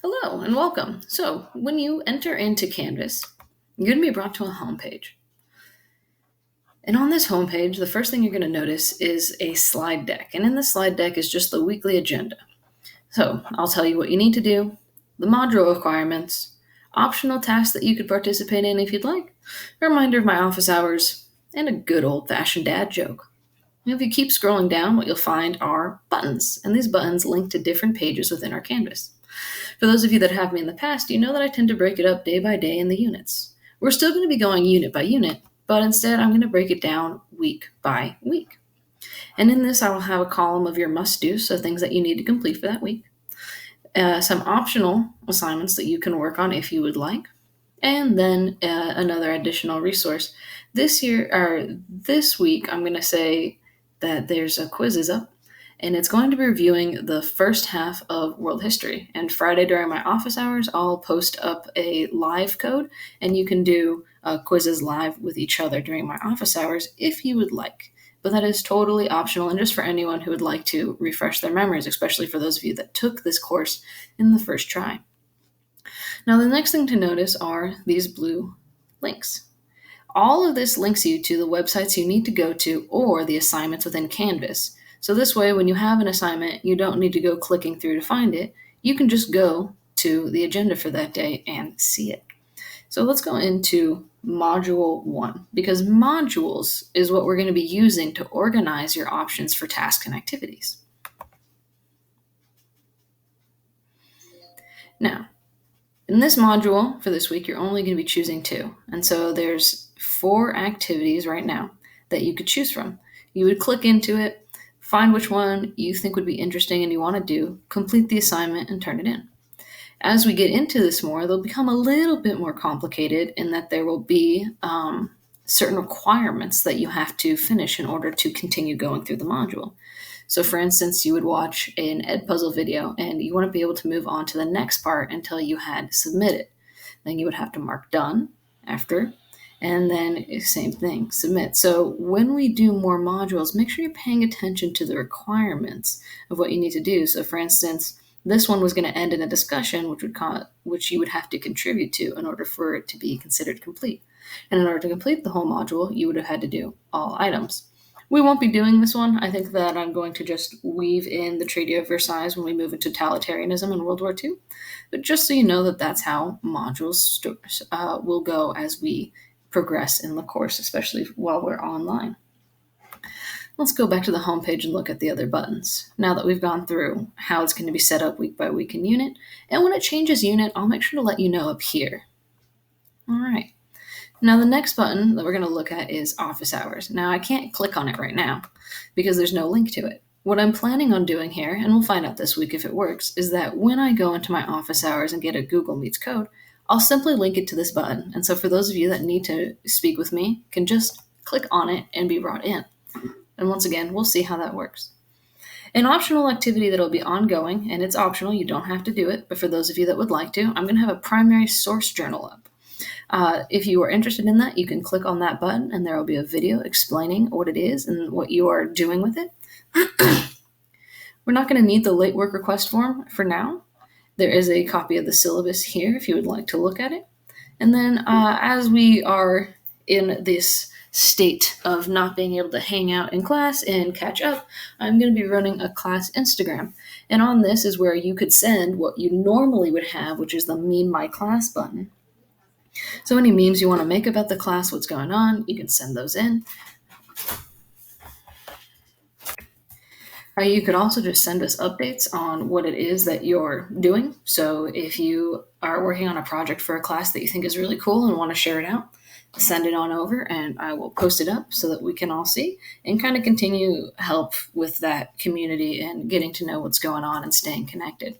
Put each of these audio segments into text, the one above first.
Hello and welcome. So, when you enter into Canvas, you're going to be brought to a homepage. And on this homepage, the first thing you're going to notice is a slide deck. And in the slide deck is just the weekly agenda. So, I'll tell you what you need to do, the module requirements, optional tasks that you could participate in if you'd like, a reminder of my office hours, and a good old fashioned dad joke. And if you keep scrolling down, what you'll find are buttons. And these buttons link to different pages within our Canvas. For those of you that have me in the past, you know that I tend to break it up day by day in the units. We're still going to be going unit by unit, but instead I'm going to break it down week by week. And in this, I will have a column of your must-dos, so things that you need to complete for that week, some optional assignments that you can work on if you would like, and then another additional resource. This week, I'm going to say that there's a quizzes up, and it's going to be reviewing the first half of world history. And Friday during my office hours, I'll post up a live code, and you can do quizzes live with each other during my office hours if you would like. But that is totally optional and just for anyone who would like to refresh their memories, especially for those of you that took this course in the first try. Now, the next thing to notice are these blue links. All of this links you to the websites you need to go to or the assignments within Canvas. So this way, when you have an assignment, you don't need to go clicking through to find it. You can just go to the agenda for that day and see it. So let's go into Module 1, because modules is what we're going to be using to organize your options for tasks and activities. Now, in this module for this week, you're only going to be choosing 2. And so there's 4 activities right now that you could choose from. You would click into it, find which one you think would be interesting and you want to do, complete the assignment, and turn it in. As we get into this more, they'll become a little bit more complicated in that there will be certain requirements that you have to finish in order to continue going through the module. So for instance, you would watch an Edpuzzle video and you wouldn't be able to move on to the next part until you had submitted. Then you would have to mark done after, and then same thing, submit. So when we do more modules, make sure you're paying attention to the requirements of what you need to do. So for instance, this one was going to end in a discussion, which you would have to contribute to in order for it to be considered complete. And in order to complete the whole module, you would have had to do all items. We won't be doing this one. I think that I'm going to just weave in the Treaty of Versailles when we move into totalitarianism in World War II. But just so you know that that's how modules will go as we progress in the course, especially while we're online. Let's go back to the homepage and look at the other buttons. Now that we've gone through how it's going to be set up week by week in unit, and when it changes unit, I'll make sure to let you know up here. All right. Now the next button that we're going to look at is office hours. Now I can't click on it right now because there's no link to it. What I'm planning on doing here, and we'll find out this week if it works, is that when I go into my office hours and get a Google Meets code, I'll simply link it to this button. And so for those of you that need to speak with me, can just click on it and be brought in. And once again, we'll see how that works. An optional activity that will be ongoing, and it's optional, you don't have to do it, but for those of you that would like to, I'm going to have a primary source journal up. If you are interested in that, you can click on that button and there will be a video explaining what it is and what you are doing with it. We're not going to need the late work request form for now. There is a copy of the syllabus here if you would like to look at it. And then as we are in this state of not being able to hang out in class and catch up, I'm going to be running a class Instagram. And on this is where you could send what you normally would have, which is the Meme My Class button. So any memes you want to make about the class, what's going on, you can send those in. You could also just send us updates on what it is that you're doing. So if you are working on a project for a class that you think is really cool and want to share it out, send it on over and I will post it up so that we can all see and kind of continue help with that community and getting to know what's going on and staying connected.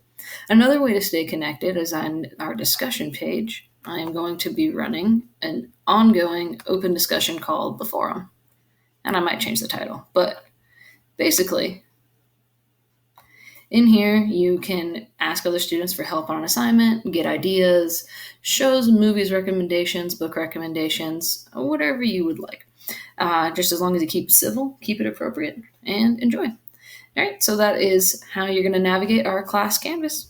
Another way to stay connected is on our discussion page. I am going to be running an ongoing open discussion called The Forum. And I might change the title, but basically, in here, you can ask other students for help on an assignment, get ideas, shows, movies recommendations, book recommendations, whatever you would like. Just as long as you keep it civil, keep it appropriate, and enjoy. All right, so that is how you're going to navigate our class Canvas.